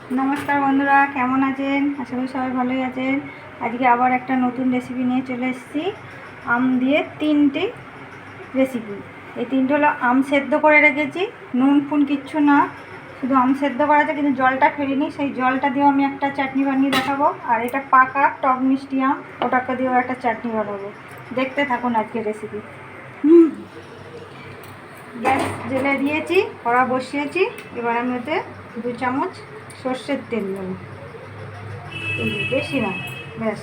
नमस्कार बंधुरा केमन आছেন आशा करी सबाई भालोई आছেন। आज के आबार एक नतून रेसिपि निये चले एसेছি आम दिए तीनटे रेसिपि। ये तीनटे हलो आम सेদ্ধ करे रेखेছি, নুন ফুন किচ্ছু ना, शुधु आम सेদ্ধ करा আছে किन्तु जलटा फेलिনি। সেই জলটা দিয়েও আমি একটা চাটনি বানিয়ে দেখাবো। আর এটা পাকা টক মিষ্টি আম, ওটাকে দিয়েও একটা চাটনি বানাবো। দেখতে থাকুন আজকে রেসিপি। গ্যাস জেলে দিয়েছি, কড়া বসিয়েছি। এবার আমি ওতে 2 চামচ সর্ষের তেল দেবো, বেশি না, ব্যাস।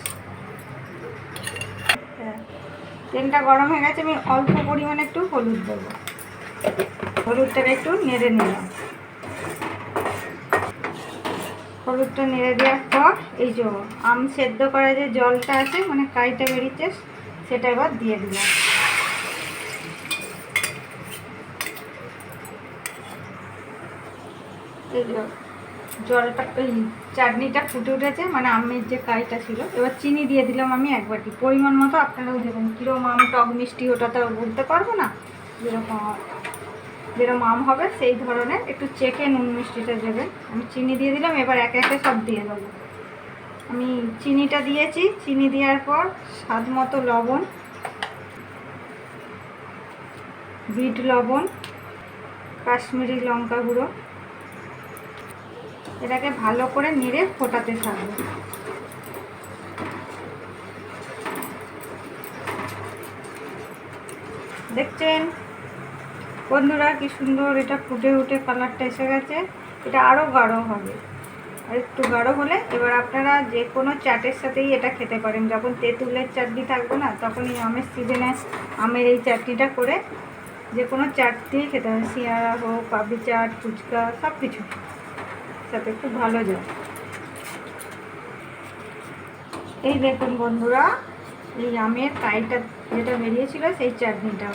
তেলটা গরম হয়ে গেছে, আমি অল্প পরিমাণে একটু হলুদ দেবো। হলুদটাকে একটু নেড়ে নিলাম। হলুদটা নেড়ে দেওয়ার পর এই যে আম সেদ্ধ করা যে জলটা আছে, মানে কাইটা বেরিয়েছে, সেটা এবার দিয়ে দিলাম। এই জলটা এই চাটনিটা ফুটে উঠেছে, মানে আমের যে কাইটা ছিল। এবার চিনি দিয়ে দিলাম আমি 1 বাটি, পরিমাণ মতো। আপনারাও দেবেন, কীরকম আম টক মিষ্টি ওটা তো বলতে পারবো না, যেরকম আম হবে সেই ধরনের একটু চেখে নুন মিষ্টিটা দেবেন। আমি চিনি দিয়ে দিলাম, এবার একে একে সব দিয়ে দেবো। আমি চিনিটা দিয়েছি, চিনি দেওয়ার পর স্বাদ মতো লবণ, বিট লবণ, কাশ্মীরি লঙ্কা গুঁড়ো, এটাকে ভালো করে নেড়ে ফোটাতে থাকবো। দেখছেন বন্ধুরা কি সুন্দর এটা ফুটে উঠে কালারটা এসে গেছে। এটা আরও গাঢ় হবে, আর একটু গাঢ় হলে এবার আপনারা যে কোনো চাটের সাথেই এটা খেতে পারেন। যখন তেঁতুলের চাটনি থাকবে না, তখন এই আমের সিজনে আমের এই চাটনিটা করে যে কোনো চাট দিয়ে খেতে হবে। সিঙ্গাড়া হোক, পাপড়ি চাট, ফুচকা, সব কিছু সাথে খুব ভালো যায়। এই দেখুন বন্ধুরা, এই আমের কাইটা যেটা বেরিয়েছিল সেই চাটনিটা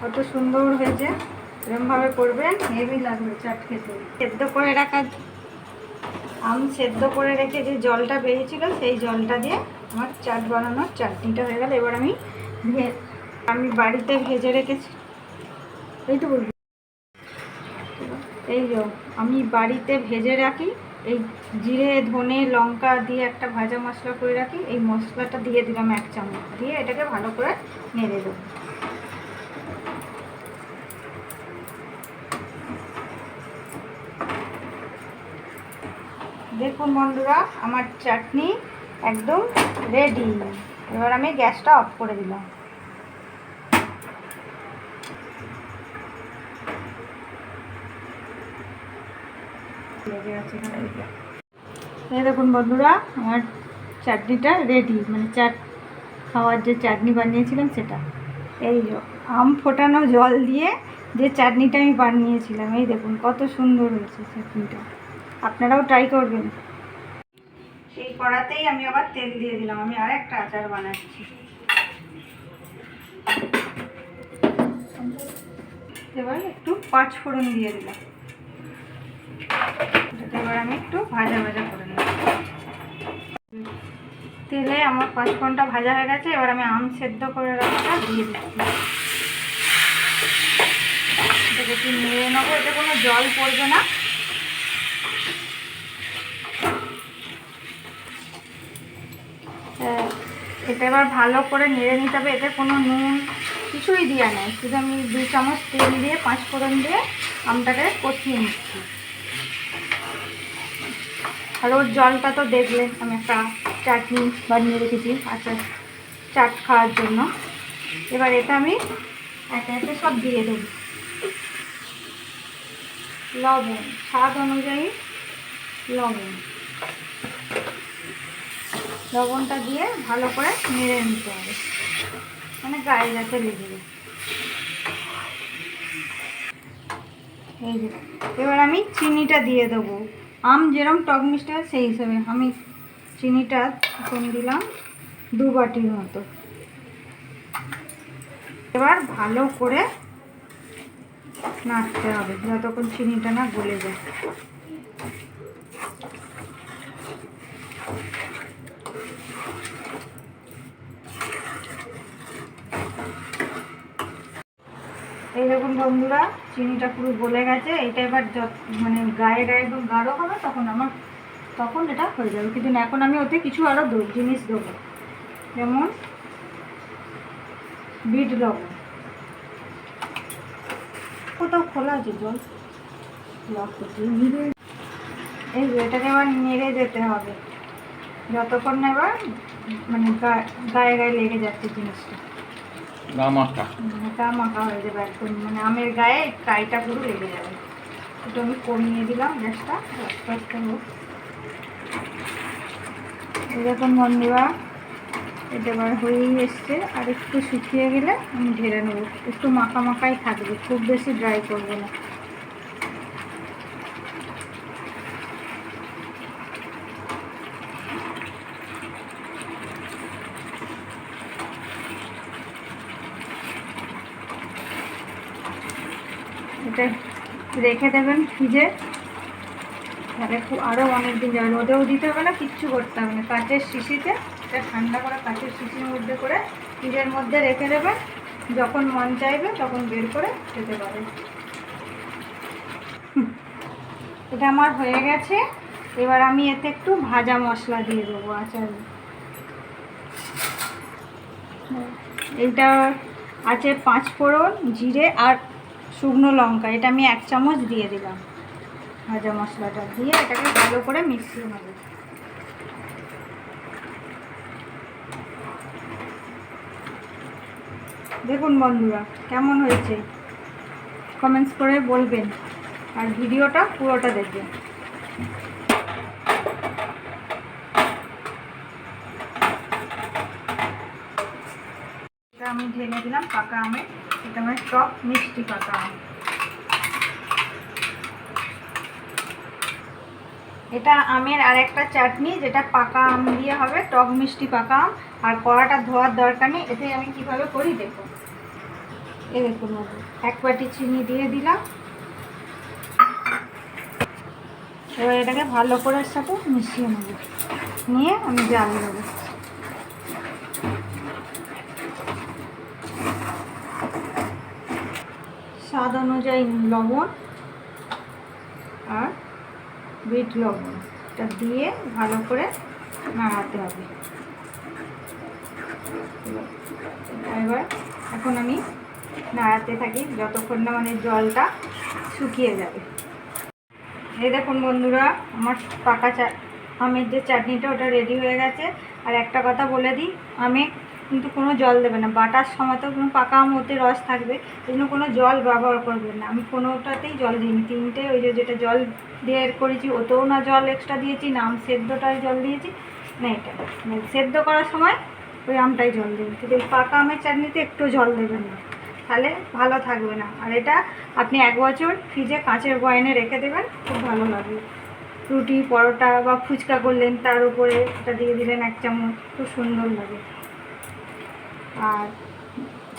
কত সুন্দর হয়েছে। এরকমভাবে করবেন, হেভি লাগবে চাট খেতে। সেদ্ধ করে রাখা আম সেদ্ধ করে রেখে যে জলটা বেরিয়েছিল, সেই জলটা দিয়ে আমার চাট বানানোর চাটনিটা হয়ে গেল। এবার আমি বাড়িতে ভেজে রেখেছি, এই তো বলবো, এই যে আমি বাড়িতে ভেজে রাখি এই জিরে ধনে লঙ্কা দিয়ে একটা ভাজা মশলা করে রাখি। এই মশলাটা দিয়ে দিলাম 1 চামচ, দিয়ে এটাকে ভালো করে নেড়ে দেবো। দেখুন বন্ধুরা, আমার চাটনি একদম রেডি। এবার আমি গ্যাসটা অফ করে দিলাম। এই দেখুন বন্ধুরা, আমার চাটনিটা রেডি, মানে চাট খাওয়ার যে চাটনি বানিয়েছিলাম সেটা। এই আম ফোটানো জল দিয়ে যে চাটনিটা আমি বানিয়েছিলাম, এই দেখুন কত সুন্দর হয়েছে চাটনিটা। আপনারাও ট্রাই করবেন। এই কড়াতেই আমি আবার তেল দিয়ে দিলাম, আমি আর একটা আচার বানাচ্ছি। এবার একটু 5 ফোড়ন দিয়ে দিলাম। এবার আমি একটু ভাজা ভাজা করে নেব। তেলে আমার 5 ফোড়নটা ভাজা হয়ে গেছে। এবার আমি আম সেদ্ধ করে রাখাটা দিয়ে দিচ্ছি। এটাকে একটু নেড়ে নেবো, এতে কোনো জল পড়বে না। এটা এবার ভালো করে নেড়ে নিতে হবে। এতে কোনো নুন কিছুই দেওয়া নেই, শুধু আমি 2 চামচ তেল দিয়ে 5 ফোড়ন দিয়ে আমটাকে কষিয়ে নিচ্ছি। আর ওর জলটা তো দেখলেন, আমি একটা চাটনি বানিয়ে রেখেছি আচ্ছা চাট খাওয়ার জন্য। এবার এটা আমি একে একে সব দিয়ে দেব। লবণ স্বাদ অনুযায়ী লবণ, লবণটা দিয়ে ভালো করে নেড়ে নিতে হবে, মানে গায়ে যাতে লেগে যায়। এই যে এবার আমি চিনিটা দিয়ে দেবো। আম যেরকম টক মিষ্টি হয় সেই হিসাবে আমি চিনিটা এখন দিলাম 2 বাটির মতো। এবার ভালো করে নাড়তে হবে যতক্ষণ চিনিটা না গলে যায়। এই দেখুন বন্ধুরা, চিনিটা পুরো গলে গেছে। এটা এবার মানে গায়ে গায়ে একদম গাঢ় হবে, তখন আমার তখন এটা হয়ে যাবে। কিন্তু এখন আমি ওতে কিছু আরও জিনিস দেবো, যেমন বিট লবণ। কোথাও খোলা আছে জল, লক করতে নিয়ে এই এটাকে আবার নেড়ে যেতে হবে যতক্ষণ না এবার মানে গায়ে গায়ে লেগে যাচ্ছে জিনিসটা, গা মাখা হয়ে যাবে একদম, মানে আমের গায়ে কাইটা পুরো লেগে যাবে। একটু আমি কমিয়ে দিলাম গ্যাসটা, আস্তে আস্তে হোক। এরকম বন্ধুরা এটা এবার হয়েই এসছে, আর একটু শুকিয়ে গেলে আমি ঢেলে নেবো। একটু মাখা মাখাই থাকবে, খুব বেশি ড্রাই করবো না। এটা রেখে দেবেন ফ্রিজে, তাহলে আরও অনেক দিন যাবে। রোদেও দিতে হবে না, কিচ্ছু করতে হবে না। কাঁচের শিশিতে, এটা ঠান্ডা করে কাঁচের শিশির মধ্যে করে ফ্রিজের মধ্যে রেখে দেবেন, যখন মন চাইবে তখন বের করে খেতে পারেন। এটা আমার হয়ে গেছে। এবার আমি এতে একটু ভাজা মশলা দিয়ে দেবো আচার। এইটা আছে 5 ফোড়ন, জিরে আর শুকনো লঙ্কা, এটা আমি 1 চামচ দিয়ে দিলাম। ভাজা মশলাটা দিয়ে এটাকে ভালো করে মিশিয়ে নেব। দেখুন বন্ধুরা কেমন হয়েছে, কমেন্টস করে বলবেন, আর ভিডিওটা পুরোটা দেখবেন। এটা আমি ঢেলে দিলাম পাকা আমের, এটা আমার টক মিষ্টি পাকা আম। এটা আমের আর একটা চাটনি, যেটা পাকা আম দিয়ে হবে, টক মিষ্টি পাকা আম। আর কড়াটা ধোয়ার দরকার নেই, এতে আমি কিভাবে করি দেখো। এই দেখুন 1 বাটি চিনি দিয়ে দিলাম। এবার এটাকে ভালো করে সাথে মিশিয়ে নেব, নিয়ে আমি জাল দেবো। স্বাদ অনুযায়ী লবণ আর বিট লবণ, এটা দিয়ে ভালো করে নাড়াতে হবে। এবার এখন আমি নাড়াতে থাকি যতক্ষণ না মানে জলটা শুকিয়ে যাবে। এই দেখুন বন্ধুরা আমার পাকা আমের যে চাটনিটা ওটা রেডি হয়ে গেছে। আর একটা কথা বলে দিই, আমে কিন্তু কোনো জল দেবে না, বাটার সময় তো কোনো পাকা আম ওতে রস থাকবে, এই জন্য কোনো জল ব্যবহার করবেন না। আমি কোনোটাতেই জল দিইনি, 3টে ওই যেটা জল দিয়ে করেছি ওতেও না জল এক্সট্রা দিয়েছি, না আম সেদ্ধটায় জল দিয়েছি, না এটা সেদ্ধ করার সময় ওই আমটাই জল দেবেন। কিন্তু এই পাকা আমের চাটনিতে একটু জল দেবেন না, তাহলে ভালো থাকবে না। আর এটা আপনি 1 বছর ফ্রিজে কাঁচের বয়ামে রেখে দেবেন, খুব ভালো লাগবে। রুটি পরোটা বা ফুচকা করলেন, তার উপরে এটা দিয়ে দিলেন 1 চামচ, খুব সুন্দর লাগে। আর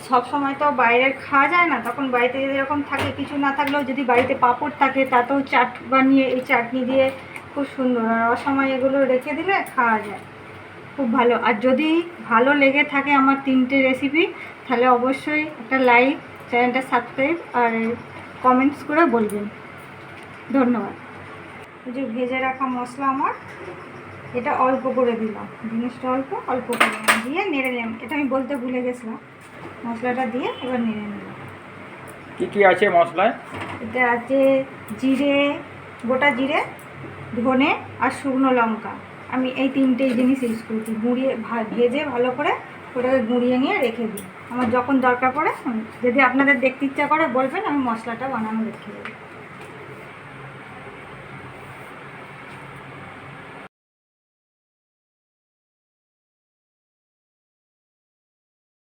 সব সময় তো বাইরের খাওয়া যায় না, তখন বাড়িতে যদি এরকম থাকে, কিছু না থাকলেও যদি বাড়িতে পাঁপড় থাকে তাতেও চাট বানিয়ে এই চাটনি দিয়ে খুব সুন্দর, আর অসময় এগুলো রেখে দিলে খাওয়া যায়, খুব ভালো। আর যদি ভালো লেগে থাকে আমার 3টে রেসিপি, তাহলে অবশ্যই একটা লাইক, চ্যানেলটা সাবস্ক্রাইব আর কমেন্টস করে বলবেন। ধন্যবাদ। এই যে ভেজে রাখা মশলা আমার, এটা অল্প করে দিলাম, জিনিসটা অল্প অল্প করে দিয়ে নেড়ে নিলাম। এটা আমি বলতে ভুলে গেছিলাম, মশলাটা দিয়ে এবার নেড়ে নিলাম। কী কী আছে মশলায়? এটা আছে জিরে, গোটা জিরে, ধনে আর শুকনো লঙ্কা। আমি এই 3টে জিনিস ইউজ করেছি, গুঁড়িয়ে ভেজে ভালো করে ওটাকে গুঁড়িয়ে নিয়ে রেখে দিই। আমার যখন দরকার পড়ে, যদি আপনাদের দেখতে ইচ্ছা করে বলবেন, আমি মশলাটা বানানো দেখিয়ে দেবো।